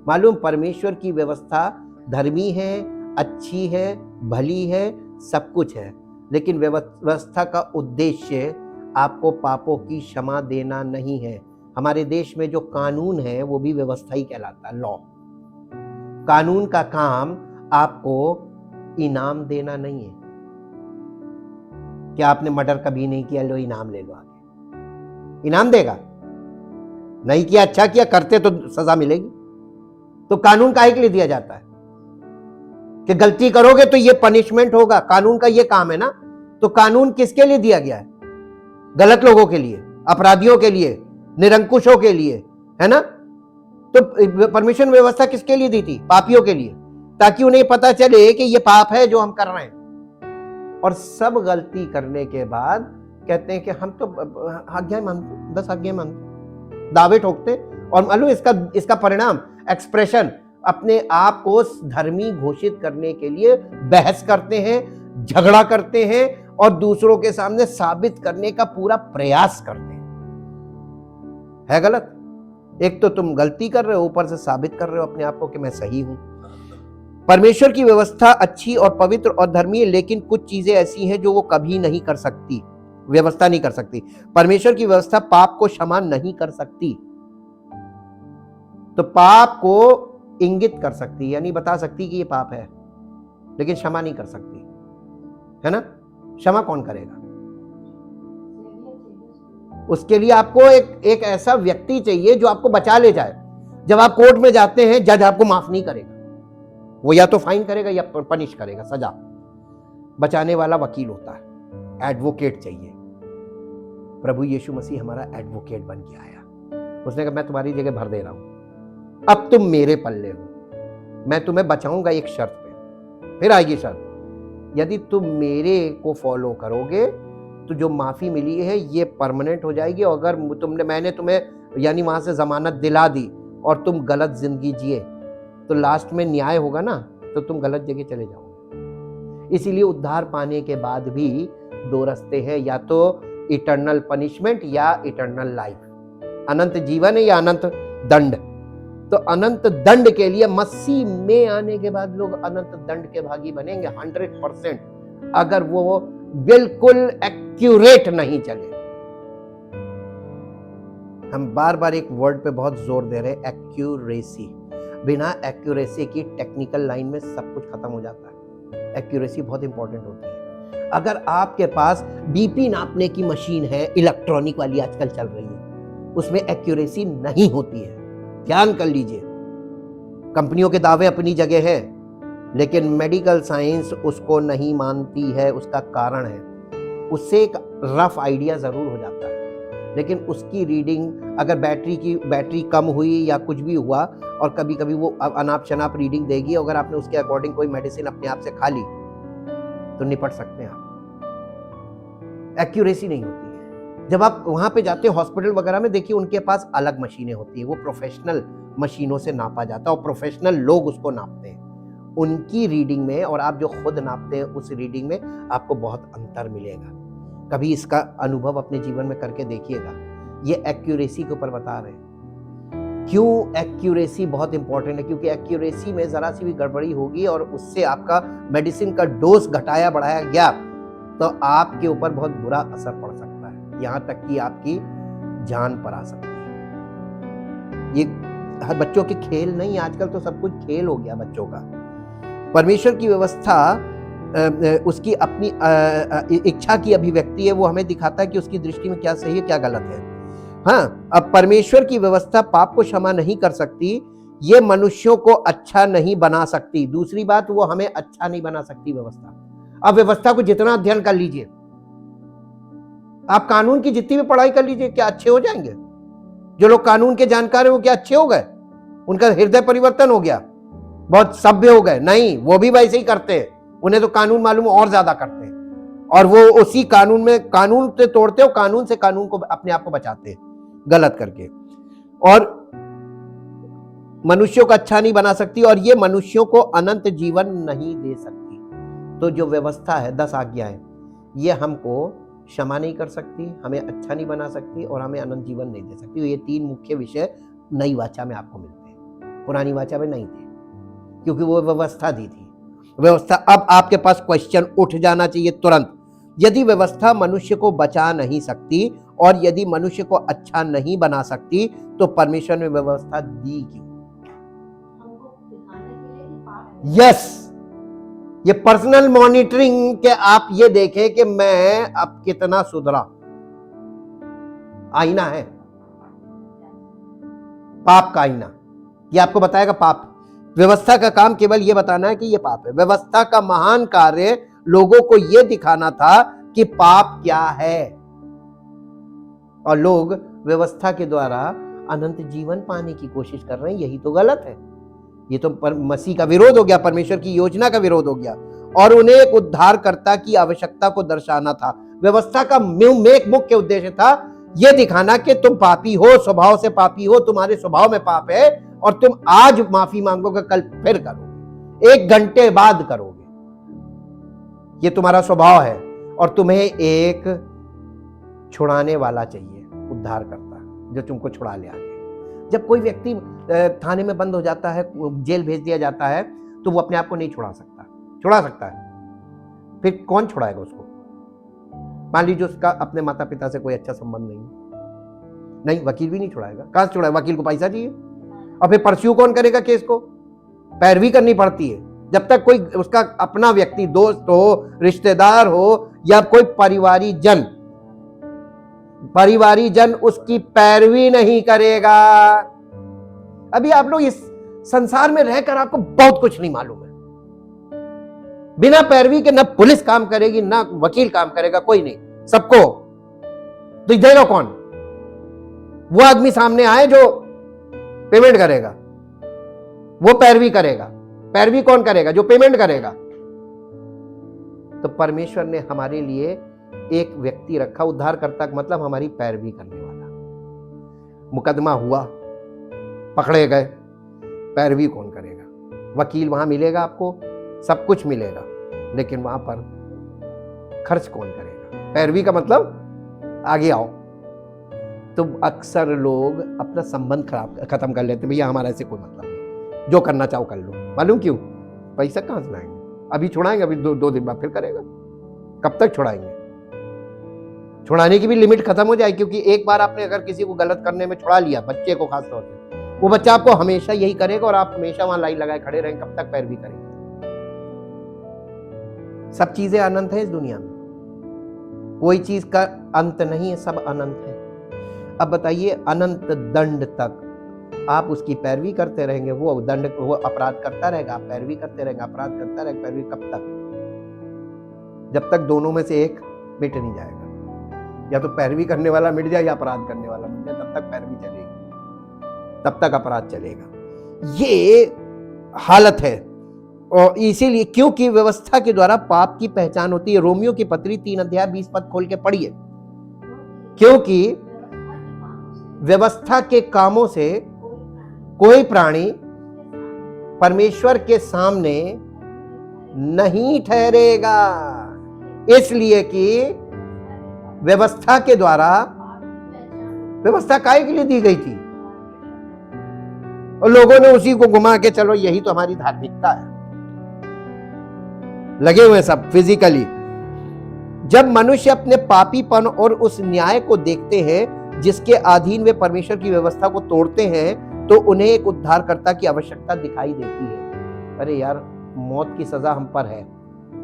मालूम, परमेश्वर की व्यवस्था धर्मी है, अच्छी है, भली है, सब कुछ है, लेकिन व्यवस्था का उद्देश्य आपको पापों की क्षमा देना नहीं है। हमारे देश में जो कानून है वो भी व्यवस्था ही कहलाता है, लॉ। कानून का काम आपको इनाम देना नहीं है कि आपने मर्डर कभी नहीं किया, लो इनाम ले लो आगे। इनाम देगा? नहीं किया, अच्छा किया, करते तो सजा मिलेगी। तो कानून काहे के लिए दिया जाता है कि गलती करोगे तो ये पनिशमेंट होगा। कानून का ये काम है ना। तो कानून किसके लिए दिया गया है? गलत लोगों के लिए, अपराधियों के लिए, निरंकुशों के लिए, है ना। तो परमिशन व्यवस्था किसके लिए दी थी? पापियों के लिए, ताकि उन्हें पता चले कि ये पाप है जो हम कर रहे हैं। और सब गलती करने के बाद कहते हैं कि हम तो आज्ञा मानते, 10 आज्ञा मानते, दावे ठोकते। और मालूम इसका परिणाम, एक्सप्रेशन, अपने आप को धर्मी घोषित करने के लिए बहस करते हैं, झगड़ा करते हैं और दूसरों के सामने साबित करने का पूरा प्रयास करते हैं। है गलत? एक तो तुम गलती कर रहे हो, ऊपर से साबित कर रहे हो अपने आप को कि मैं सही हूं। परमेश्वर की व्यवस्था अच्छी और पवित्र और धर्मी है, लेकिन कुछ चीजें ऐसी हैं जो वो कभी नहीं कर सकती, व्यवस्था नहीं कर सकती। परमेश्वर की व्यवस्था पाप को क्षमा नहीं कर सकती। तो पाप को इंगित कर सकती, यानी बता सकती कि ये पाप है, लेकिन क्षमा नहीं कर सकती, है ना। क्षमा कौन करेगा? उसके लिए आपको एक ऐसा व्यक्ति चाहिए जो आपको बचा ले जाए। जब आप कोर्ट में जाते हैं, जज आपको माफ नहीं करेगा, वो या तो फाइन करेगा या पनिश करेगा, सजा। बचाने वाला वकील होता है, एडवोकेट चाहिए। प्रभु यीशु मसीह हमारा एडवोकेट बन के आया। उसने कहा मैं तुम्हारी जगह भर दे रहा हूं, अब तुम मेरे पल्ले हो, मैं तुम्हें बचाऊंगा एक शर्त पे। फिर आएगी शर्त, यदि तुम मेरे को फॉलो करोगे तो जो माफी मिली है ये परमानेंट हो जाएगी। और अगर मैंने तुम्हें यानी वहां से जमानत दिला दी और तुम गलत जिंदगी जिए, तो लास्ट में न्याय होगा ना, तो तुम गलत जगह चले जाओगे। इसीलिए उद्धार पाने के बाद भी 2 रास्ते हैं, या तो इटर्नल पनिशमेंट या इटर्नल लाइफ, अनंत जीवन है या अनंत दंड। तो अनंत दंड के लिए मसीह में आने के बाद लोग अनंत दंड के भागी बनेंगे 100%, अगर वो बिल्कुल एक्यूरेट नहीं चले। हम बार बार एक वर्ड पे बहुत जोर दे रहे हैं, एक्यूरेसी। बिना एक्यूरेसी की टेक्निकल लाइन में सब कुछ खत्म हो जाता है। एक्यूरेसी बहुत इंपॉर्टेंट होती है। अगर आपके पास बीपी नापने की मशीन है, इलेक्ट्रॉनिक वाली आजकल चल रही है, उसमें एक्यूरेसी नहीं होती है। ध्यान कर लीजिए, कंपनियों के दावे अपनी जगह है, लेकिन मेडिकल साइंस उसको नहीं मानती है। उसका कारण है, उससे एक रफ आइडिया जरूर हो जाता है, लेकिन उसकी रीडिंग अगर बैटरी कम हुई या कुछ भी हुआ, और कभी कभी वो अनाप शनाप रीडिंग देगी, अगर आपने उसके अकॉर्डिंग कोई मेडिसिन अपने आप से खा ली तो निपट सकते हैं आप। एक्यूरेसी नहीं होती है। जब आप वहां पे जाते हैं हॉस्पिटल वगैरह में, देखिए उनके पास अलग मशीनें होती है, वो प्रोफेशनल मशीनों से नापा जाता है और प्रोफेशनल लोग उसको नापते हैं। उनकी रीडिंग में और आप जो खुद नापते हैं उस रीडिंग में आपको बहुत अंतर मिलेगा। कभी इसका अनुभव अपने जीवन में करके देखिएगा। ये एक्यूरेसी के ऊपर बता रहे हैं। क्यों एक्यूरेसी बहुत इंपॉर्टेंट है? क्योंकि एक्यूरेसी में जरा सी भी गड़बड़ी होगी और उससे आपका मेडिसिन का डोज घटाया बढ़ाया गया तो आपके ऊपर बहुत बुरा असर पड़ सकता है, यहां तक कि आपकी जान पर आ सकती है। ये हर बच्चों के खेल नहीं, आजकल तो सब कुछ खेल हो गया बच्चों का। परमेश्वर की व्यवस्था उसकी अपनी इच्छा की अभिव्यक्ति है। वो हमें दिखाता है कि उसकी दृष्टि में क्या सही है क्या गलत है। हाँ, अब परमेश्वर की व्यवस्था पाप को क्षमा नहीं कर सकती, ये मनुष्यों को अच्छा नहीं बना सकती। दूसरी बात, वो हमें अच्छा नहीं बना सकती व्यवस्था। अब व्यवस्था को जितना अध्ययन कर लीजिए, आप कानून की जितनी भी पढ़ाई कर लीजिए, क्या अच्छे हो जाएंगे? जो लोग कानून के जानकार हैं वो क्या अच्छे हो गए? उनका हृदय परिवर्तन हो गया, बहुत सभ्य हो गए? नहीं, वो भी वैसे ही करते हैं। उन्हें तो कानून मालूम और ज्यादा करते हैं, और वो उसी कानून में कानून से तोड़ते हो, कानून से कानून को अपने आप को बचाते हैं गलत करके, और मनुष्यों को अच्छा नहीं बना सकती, और ये मनुष्यों को अनंत जीवन नहीं दे सकती। तो जो व्यवस्था है 10 आज्ञाएं, ये हमको क्षमा नहीं कर सकती, हमें अच्छा नहीं बना सकती, और हमें अनंत जीवन नहीं दे सकती। तो ये 3 मुख्य विषय नई वाचा में आपको मिलते हैं, पुरानी वाचा में नहीं थे, क्योंकि वो व्यवस्था दी थी। व्यवस्था, अब आपके पास क्वेश्चन उठ जाना चाहिए तुरंत, यदि व्यवस्था मनुष्य को बचा नहीं सकती और यदि मनुष्य को अच्छा नहीं बना सकती तो परमेश्वर ने व्यवस्था दी क्यों? यस, ये पर्सनल मॉनिटरिंग के आप ये देखें कि मैं अब कितना सुधरा, आईना है, पाप का आईना, ये आपको बताएगा पाप। व्यवस्था का काम केवल ये बताना है कि ये पाप है। व्यवस्था का महान कार्य लोगों को ये दिखाना था कि पाप क्या है, और लोग व्यवस्था के द्वारा अनंत जीवन पाने की कोशिश कर रहे हैं। यही तो गलत है। ये तो मसीह का विरोध हो गया, परमेश्वर की योजना का विरोध हो गया, और उन्हें एक उद्धारकर्ता की आवश्यकता को दर्शाना था। व्यवस्था का मुख्य उद्देश्य था यह दिखाना कि तुम पापी हो, स्वभाव से पापी हो, तुम्हारे स्वभाव में पाप है, और तुम आज माफी मांगोगे, कल फिर करोगे, 1 घंटे बाद करोगे। ये तुम्हारा स्वभाव है, और तुम्हें एक छुड़ाने वाला चाहिए, उद्धारकर्ता, जो तुमको छुड़ा ले आगे। जब कोई व्यक्ति थाने में बंद हो जाता है, जेल भेज दिया जाता है, तो वो अपने आप को नहीं छुड़ा सकता। छुड़ा सकता है? फिर कौन छुड़ाएगा उसको? मान लीजिए उसका अपने माता पिता से कोई अच्छा संबंध नहीं, वकील भी नहीं छुड़ाएगा। कहां से छुड़ाएगा? वकील को पैसा चाहिए, और फिर परस्यू कौन करेगा केस को? पैरवी करनी पड़ती है। जब तक कोई उसका अपना व्यक्ति, दोस्त हो, रिश्तेदार हो, या कोई परिवारी जन उसकी पैरवी नहीं करेगा। अभी आप लोग इस संसार में रहकर आपको बहुत कुछ नहीं मालूम है। बिना पैरवी के ना पुलिस काम करेगी, ना वकील काम करेगा, कोई नहीं, सबको तो देगा कौन? वो आदमी सामने आए जो पेमेंट करेगा, वो पैरवी करेगा। पैरवी कौन करेगा? जो पेमेंट करेगा। तो परमेश्वर ने हमारे लिए एक व्यक्ति रखा, उद्धारकर्ता का मतलब हमारी पैरवी करने वाला। मुकदमा हुआ, पकड़े गए, पैरवी कौन करेगा? वकील वहां मिलेगा, आपको सब कुछ मिलेगा, लेकिन वहां पर खर्च कौन करेगा? पैरवी का मतलब आगे आओ। तो अक्सर लोग अपना संबंध खत्म कर लेते हैं, भैया हमारा ऐसे कोई मतलब नहीं, जो करना चाहो कर लो। मालूम क्यों? पैसा कहां से लाएंगे? अभी छुड़ाएंगे, अभी दो दिन बाद फिर करेगा। कब तक छुड़ाएंगे? छुड़ाने की भी लिमिट खत्म हो जाए, क्योंकि एक बार आपने अगर किसी को गलत करने में छुड़ा लिया, बच्चे को खास तौर से, वो बच्चा आपको हमेशा यही करेगा, और आप हमेशा वहां लाइन लगाए खड़े रहेंगे। कब तक पैरवी करेंगे? सब चीजें अनंत है इस दुनिया में, कोई चीज का अंत नहीं है, सब अनंत है। अब बताइए, अनंत दंड तक आप उसकी पैरवी करते रहेंगे, वो अपराध करता रहेगा, आप पैरवी करते रहेंगे, अपराध करता रहेगा। पैरवी कब तक? जब तक दोनों में से एक मिट नहीं जाएगा। या तो पैरवी करने वाला मिट जाए, या अपराध करने वाला मिट जाए, तब तक पैरवी चलेगी, तब तक अपराध चलेगा। ये हालत है। और इसीलिए, क्योंकि व्यवस्था के द्वारा पाप की पहचान होती है। रोमियो की पत्री 3 अध्याय 20 पद खोल के पढ़िए। क्योंकि व्यवस्था के कामों से कोई प्राणी परमेश्वर के सामने नहीं ठहरेगा, इसलिए कि व्यवस्था के द्वारा, व्यवस्था काहे के लिए दी गई थी? और लोगों ने उसी को घुमा के चलो यही तो हमारी धार्मिकता है, लगे हुए सब फिजिकली। जब मनुष्य अपने पापीपन और उस न्याय को देखते हैं जिसके अधीन वे परमेश्वर की व्यवस्था को तोड़ते हैं, तो उन्हें एक उद्धारकर्ता की आवश्यकता दिखाई देती है। अरे यार, मौत की सजा हम पर है,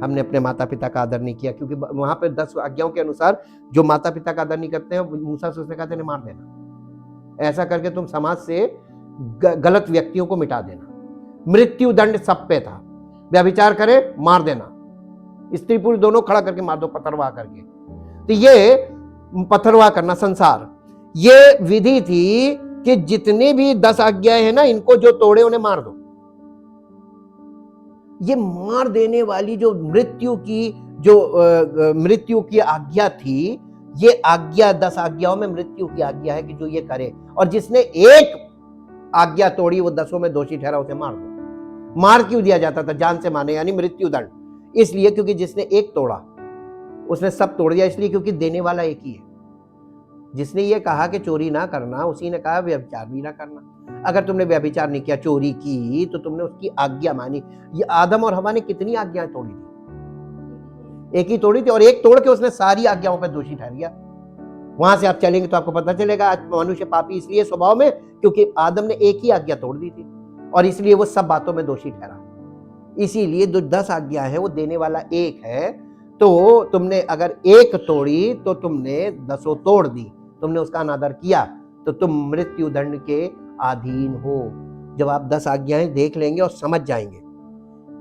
हमने अपने माता पिता का आदर नहीं किया। क्योंकि वहां पर 10 आज्ञाओं के अनुसार जो माता पिता का आदर नहीं करते हैं, मूसा से उसने कहा था, मार देना। ऐसा करके तुम समाज से गलत व्यक्तियों को मिटा देना। मृत्यु दंड सब पे था, व्यभिचार करे मार देना, स्त्री पुरुष दोनों खड़ा करके मार दो, पथरवाह करके। तो ये पथरवाह करना संसार, ये विधि थी कि जितने भी 10 आज्ञाएं हैं ना, इनको जो तोड़े उन्हें मार दो। ये मार देने वाली जो मृत्यु की आज्ञा थी, ये आज्ञा 10 आज्ञाओं में मृत्यु की आज्ञा है कि जो ये करे, और जिसने एक आज्ञा तोड़ी वो 10 में दोषी ठहरा, उसे मार दो। मार क्यों दिया जाता था? जान से मारने, यानी मृत्यु दंड। इसलिए क्योंकि जिसने एक तोड़ा उसने सब तोड़ दिया, इसलिए क्योंकि देने वाला एक ही है। जिसने ये कहा कि चोरी ना करना, उसी ने कहा व्यभिचार भी ना करना। अगर तुमने व्यभिचार नहीं किया, चोरी की, तो तुमने उसकी आज्ञा मानी। ये आदम और हवा ने कितनी आज्ञाएं तोड़ी थी? एक ही तोड़ी थी, और एक तोड़ के उसने सारी आज्ञाओं पर दोषी ठहराया। वहां से आप चलेंगे तो आपको पता चलेगा आज मनुष्य पापी इसलिए स्वभाव में क्योंकि आदम ने एक ही आज्ञा तोड़ दी थी और इसलिए वो सब बातों में दोषी ठहरा। इसीलिए जो 10 आज्ञा है वो देने वाला एक है, तो तुमने अगर एक तोड़ी तो तुमने 10 तोड़ दी, तुमने उसका अनादर किया तो तुम मृत्यु दंड के अधीन हो। जब आप 10 आज्ञाएं देख लेंगे और समझ जाएंगे,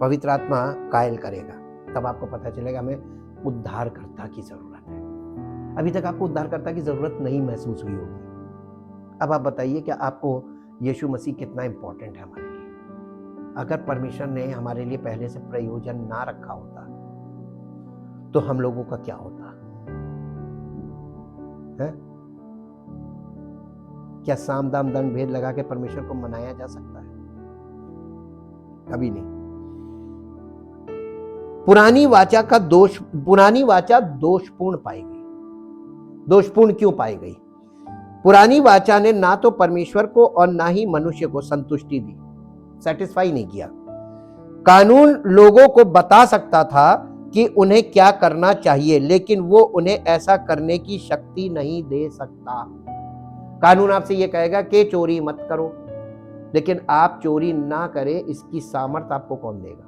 पवित्र आत्मा कायल करेगा, तब आपको पता चलेगा हमें उद्धारकर्ता की जरूरत है। अभी तक आपको उद्धारकर्ता की जरूरत नहीं महसूस हुई होगी। अब आप बताइए क्या आपको यीशु मसीह कितना इंपॉर्टेंट है हमारे लिए? अगर परमेश्वर ने हमारे लिए पहले से प्रयोजन ना रखा होता तो हम लोगों का क्या होता है? क्या साम दाम दंड भेद लगा के परमेश्वर को मनाया जा सकता है? कभी नहीं। पुरानी वाचा दोषपूर्ण पाई गई। दोषपूर्ण क्यों पाई गई? पुरानी वाचा ने ना तो परमेश्वर को और ना ही मनुष्य को संतुष्टि दी, सेटिस्फाई नहीं किया। कानून लोगों को बता सकता था कि उन्हें क्या करना चाहिए, लेकिन वो उन्हें ऐसा करने की शक्ति नहीं दे सकता। कानून आपसे यह कहेगा कि चोरी मत करो, लेकिन आप चोरी ना करें इसकी सामर्थ आपको कौन देगा?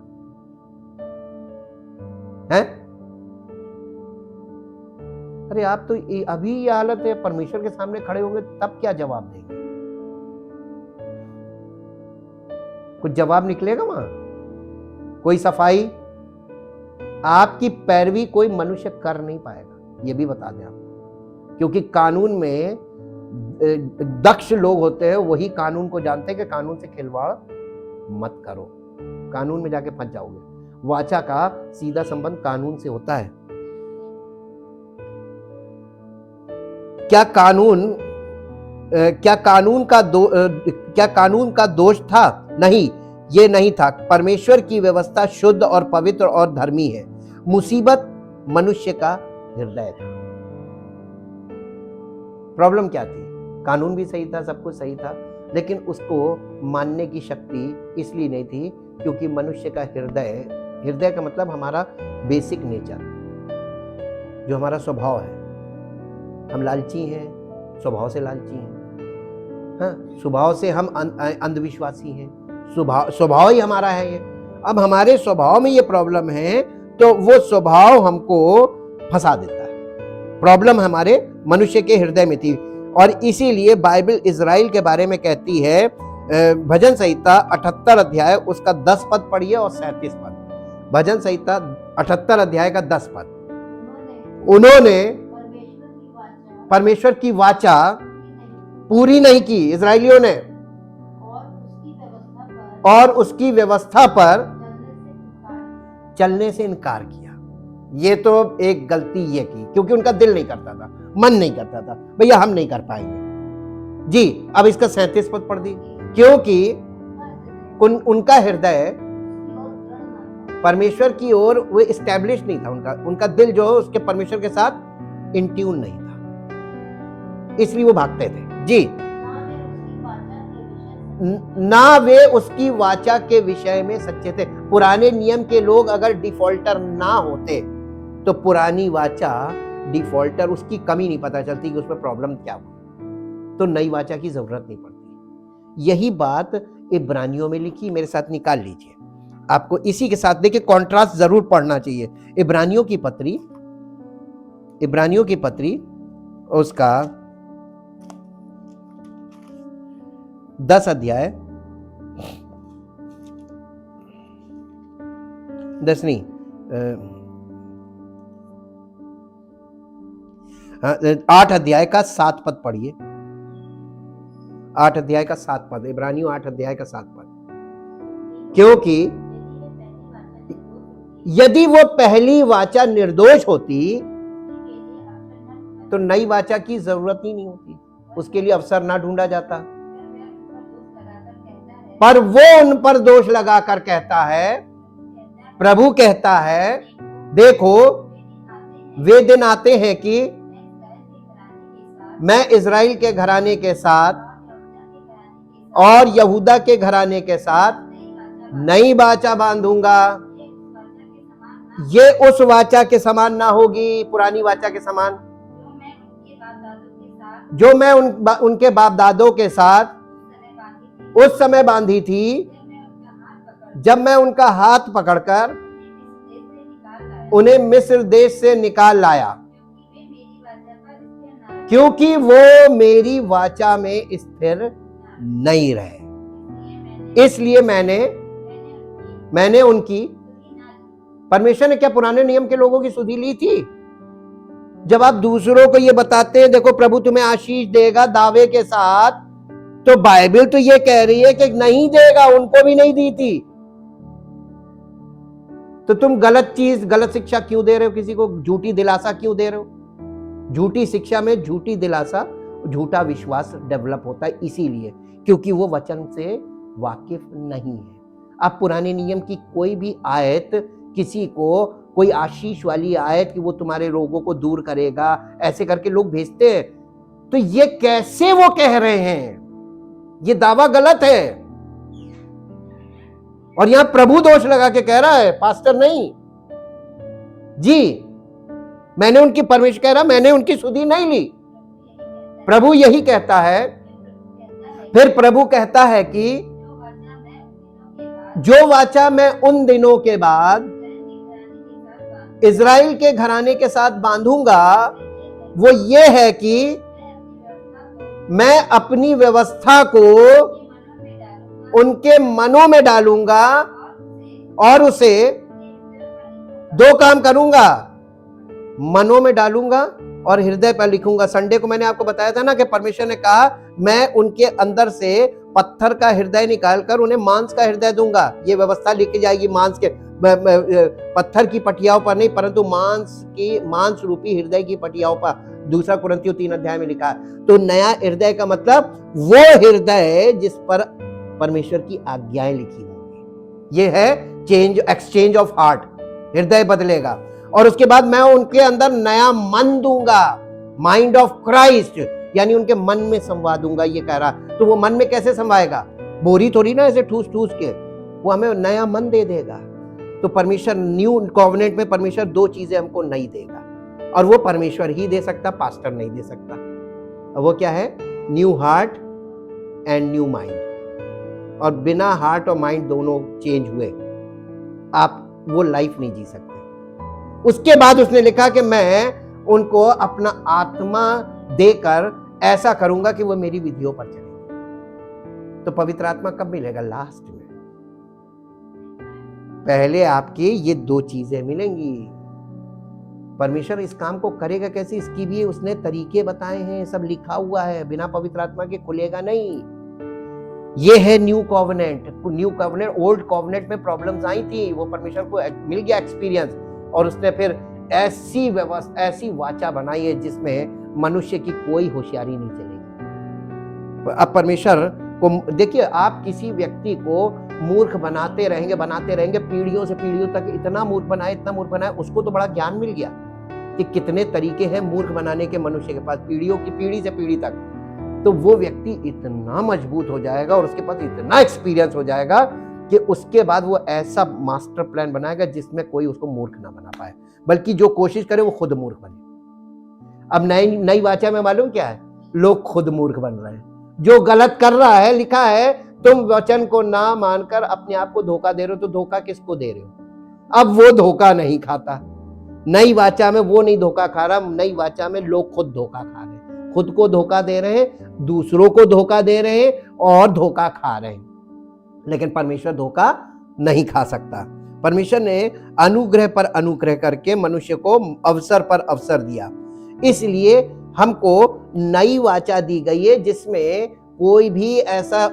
हैं? अरे आप तो अभी ये हालत है, परमेश्वर के सामने खड़े होंगे तब क्या जवाब देंगे? कुछ जवाब निकलेगा वहां? कोई सफाई? आपकी पैरवी कोई मनुष्य कर नहीं पाएगा, ये भी बता दें आपको, क्योंकि कानून में दक्ष लोग होते हैं, वही कानून को जानते हैं कि कानून से खिलवाड़ मत करो, कानून में जाके फंस जाओगे। वाचा का सीधा संबंध कानून से होता है। क्या कानून का दोष था? नहीं, ये नहीं था। परमेश्वर की व्यवस्था शुद्ध और पवित्र और धर्मी है। मुसीबत मनुष्य का हृदय था। प्रॉब्लम क्या थी? कानून भी सही था, सब कुछ सही था, लेकिन उसको मानने की शक्ति इसलिए नहीं थी क्योंकि मनुष्य का हृदय का मतलब हमारा बेसिक नेचर, जो हमारा स्वभाव है। हम लालची हैं, स्वभाव से लालची हैं, हाँ, स्वभाव से हम अंधविश्वासी हैं, स्वभाव ही हमारा है ये। अब हमारे स्वभाव में ये प्रॉब्लम है तो वो स्वभाव हमको फंसा देता है। प्रॉब्लम हमारे मनुष्य के हृदय में थी और इसीलिए बाइबल इजराइल के बारे में कहती है, भजन संहिता 78 अध्याय उसका 10 पद पढ़िए और 37 पद। भजन संहिता 78 अध्याय का 10 पद। उन्होंने परमेश्वर की वाचा पूरी नहीं की इजराइलियों ने, और उसकी व्यवस्था पर चलने से इनकार किया। ये तो एक गलती ये की क्योंकि उनका दिल नहीं करता था, मन नहीं करता था, भैया हम नहीं कर पाएंगे जी। अब इसका 37 पद पढ़ दी, क्योंकि उनका हृदय परमेश्वर की ओर वो एस्टैब्लिश नहीं था, उनका दिल जो है उसके परमेश्वर के साथ इन ट्यून नहीं था, इसलिए वो भागते थे जी। ना वे उसकी वाचा के विषय में सच्चे थे। पुराने नियम के लोग अगर डिफॉल्टर ना होते तो पुरानी वाचा डिफॉल्टर, उसकी कमी नहीं पता चलती कि उसमें प्रॉब्लम क्या हुई, तो नई वाचा की जरूरत नहीं पड़ती। यही बात इब्रानियों में लिखी, मेरे साथ निकाल लीजिए। आपको इसी के साथ देखिए कॉन्ट्रास्ट जरूर पढ़ना चाहिए। इब्रानियों की पत्री उसका 10 अध्याय 10 नहीं 8 अध्याय का 7 पद पढ़िए। 8 अध्याय का 7 पद, इब्रानियों 8 अध्याय का 7 पद। क्योंकि यदि वो पहली वाचा निर्दोष होती तो नई वाचा की जरूरत ही नहीं होती, उसके लिए अवसर ना ढूंढा जाता। पर वो उन पर दोष लगाकर कहता है, प्रभु कहता है, देखो वे दिन आते हैं कि मैं इजराइल के घराने के साथ और यहूदा के घराने के साथ नई वाचा बांधूंगा। ये उस वाचा के समान ना होगी, पुरानी वाचा के समान, जो मैं उनके बाप दादों के साथ उस समय बांधी थी, जब मैं उनका हाथ पकड़कर उन्हें मिस्र देश से निकाल लाया, क्योंकि वो मेरी वाचा में स्थिर नहीं रहे, इसलिए मैंने उनकी, परमेश्वर ने क्या पुराने नियम के लोगों की सुधि ली थी? जब आप दूसरों को ये बताते हैं देखो प्रभु तुम्हें आशीष देगा दावे के साथ, तो बाइबल तो ये कह रही है कि नहीं देगा, उनको भी नहीं दी थी। तो तुम गलत चीज, गलत शिक्षा क्यों दे रहे हो? किसी को झूठी दिलासा क्यों दे रहे हो? झूठी शिक्षा में झूठी दिलासा, झूठा विश्वास डेवलप होता है, इसीलिए क्योंकि वो वचन से वाकिफ नहीं है। अब पुराने नियम की कोई भी आयत, किसी को कोई आशीष वाली आयत कि वो तुम्हारे रोगों को दूर करेगा, ऐसे करके लोग भेजते हैं, तो ये कैसे वो कह रहे हैं? ये दावा गलत है। और यहां प्रभु दोष लगा के कह रहा है, पास्टर नहीं जी। मैंने उनकी, परमेश्वर कह रहा मैंने उनकी सुधि नहीं ली, प्रभु यही कहता है। फिर प्रभु कहता है कि जो वाचा मैं उन दिनों के बाद इज़राइल के घराने के साथ बांधूंगा, वो ये है कि मैं अपनी व्यवस्था को उनके मनों में डालूंगा और उसे दो काम करूंगा, मनों में डालूंगा और हृदय पर लिखूंगा। संडे को मैंने आपको बताया था ना कि परमेश्वर ने कहा मैं उनके अंदर से पत्थर का हृदय निकालकर उन्हें मांस का हृदय दूंगा। ये व्यवस्था लिखी जाएगी मांस के, पत्थर की पटियाओं पर नहीं, परंतु मांस रूपी हृदय की पटियाओं पर। 2 कुरिन्थियों 3 अध्याय में लिखा है। तो नया हृदय का मतलब वो हृदय जिस पर परमेश्वर की आज्ञाएं लिखी होंगी। ये है चेंज, एक्सचेंज ऑफ हार्ट, हृदय बदलेगा। और उसके बाद मैं उनके अंदर नया मन दूंगा, माइंड ऑफ क्राइस्ट, यानी उनके मन में संवा दूंगा, ये कह रहा। तो वो मन में कैसे संवाएगा? बोरी थोड़ी ना ऐसे ठूस ठूस के, वो हमें नया मन दे देगा। तो परमेश्वर न्यू कॉवेनेंट में परमेश्वर 2 चीजें हमको नहीं देगा, और वो परमेश्वर ही दे सकता, पास्टर नहीं दे सकता। वो क्या है? New heart and new mind. और बिना हार्ट और माइंड दोनों चेंज हुए आप वो लाइफ नहीं जी सकते। उसके बाद उसने लिखा कि मैं उनको अपना आत्मा देकर ऐसा करूंगा कि वो मेरी विधियों पर चलेंगे। तो पवित्र आत्मा कब मिलेगा? लास्ट में। पहले आपकी ये 2 चीजें मिलेंगी। परमेश्वर इस काम को करेगा कैसे, इसकी भी उसने तरीके बताए हैं, सब लिखा हुआ है। बिना पवित्र आत्मा के खुलेगा नहीं। ये है new covenant. New covenant, old covenant में प्रॉब्लम्स आई थी, वो परमेश्वर को मिल गया एक्सपीरियंस, और उसने फिर ऐसी व्यवस्था, ऐसी वाचा बनाई है जिसमें मनुष्य की कोई होशियारी नहीं चलेगी। अब परमेश्वर को देखिए, आप किसी व्यक्ति को मूर्ख बनाते रहेंगे पीढ़ियों से पीढ़ियों तक, इतना मूर्ख बनाए, उसको तो बड़ा ज्ञान मिल गया कि कितने तरीके हैं मूर्ख बनाने के मनुष्य के पास, पीढ़ियों की, पीढ़ी से पीढ़ी तक। तो वो व्यक्ति इतना मजबूत हो जाएगा और उसके पास इतना एक्सपीरियंस हो जाएगा कि उसके बाद वो ऐसा मास्टर प्लान बनाएगा जिसमें कोई उसको मूर्ख ना बना पाए, बल्कि जो कोशिश करे वो खुद मूर्ख बने। अब नई वाचा में मालूम क्या है? लोग खुद मूर्ख बन रहे हैं। जो गलत कर रहा है, लिखा है तुम वचन को ना मानकर अपने आप को धोखा दे रहे हो। तो धोखा किसको दे रहे हो? अब वो धोखा नहीं खाता। नई वाचा में वो नहीं धोखा खा रहा, नई वाचा में लोग खुद धोखा खा रहे हैं, खुद को धोखा दे रहे हैं, दूसरों को धोखा दे रहे हैं और धोखा खा रहे हैं। लेकिन परमेश्वर धोखा नहीं खा सकता। परमेश्वर ने अनुग्रह पर अनुग्रह करके मनुष्य को अवसर पर अवसर दिया, इसलिए हमको नई वाचा दी गई है जिसमें कोई भी ऐसा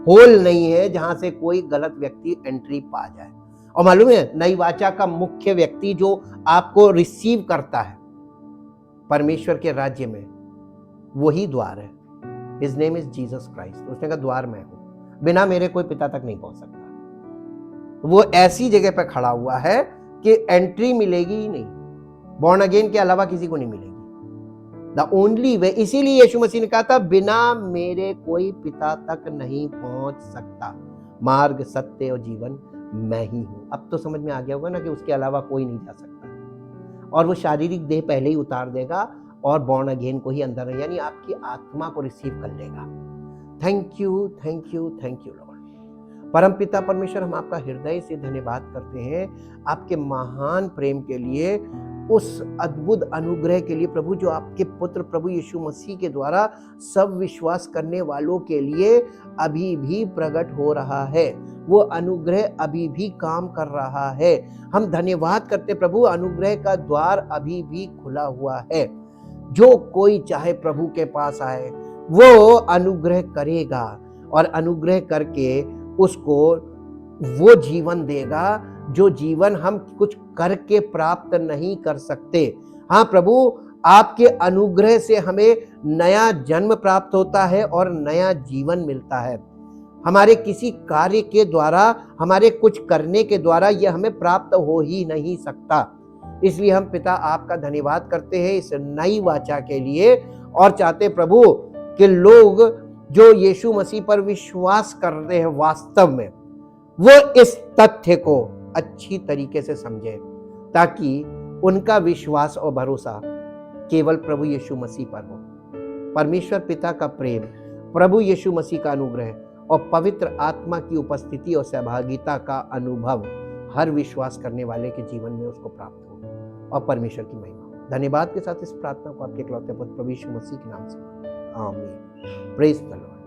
होल नहीं है जहां से कोई गलत व्यक्ति एंट्री पा जाए। और मालूम है, नई वाचा का मुख्य व्यक्ति जो आपको रिसीव करता है परमेश्वर के राज्य में, वही द्वार है। His name is Jesus Christ. उसने कहा द्वार मैं हूं, बिना मेरे कोई पिता तक नहीं पहुंच सकता। वो ऐसी जगह पे खड़ा हुआ है कि एंट्री मिलेगी ही नहीं, बॉर्न अगेन के अलावा किसी को नहीं मिलेगी। द ओनली वे, इसीलिए यीशु मसीह ने कहा था बिना मेरे कोई पिता तक नहीं पहुंच सकता, मार्ग सत्य और जीवन मैं ही हूं। अब तो समझ में आ गया होगा ना कि उसके अलावा कोई नहीं जा सकता। और वो शारीरिक देह पहले ही उतार देगा और बॉर्न अगेन को ही अंदर, यानी आपकी आत्मा को रिसीव कर लेगा। Thank you, thank you, thank you Lord. परमपिता परमेश्वर, हम आपका हृदय से धन्यवाद करते हैं आपके महान प्रेम के लिए, उस अद्भुत अनुग्रह के लिए प्रभु, जो आपके पुत्र प्रभु यीशु मसीह के द्वारा सब विश्वास करने वालों के लिए अभी भी प्रकट हो रहा है। वो अनुग्रह अभी भी काम कर रहा है। हम धन्यवाद करते प्रभु, अनुग्रह का द्वार अभी भी खुला हुआ है। जो कोई चाहे प्रभु के पास आए वो अनुग्रह करेगा, और अनुग्रह करके उसको वो जीवन देगा जो जीवन हम कुछ करके प्राप्त नहीं कर सकते। हाँ प्रभु, आपके अनुग्रह से हमें नया जन्म प्राप्त होता है और नया जीवन मिलता है। हमारे किसी कार्य के द्वारा, हमारे कुछ करने के द्वारा यह हमें प्राप्त हो ही नहीं सकता। इसलिए हम पिता आपका धन्यवाद करते हैं इस नई वाचा के लिए, और चाहते प्रभु कि लोग जो यीशु मसीह पर विश्वास कर रहे हैं वास्तव में, वो इस तथ्य को अच्छी तरीके से समझे, ताकि उनका विश्वास और भरोसा केवल प्रभु यीशु मसीह पर हो। परमेश्वर पिता का प्रेम, प्रभु यीशु मसीह का अनुग्रह और पवित्र आत्मा की उपस्थिति और सहभागिता का अनुभव हर विश्वास करने वाले के जीवन में उसको प्राप्त हो, और परमेश्वर की महिमा हो। धन्यवाद के साथ इस प्रार्थना को आपके इकलौते पुत्र प्रभु यीशु मसीह के नाम से आमीन। Praise the Lord.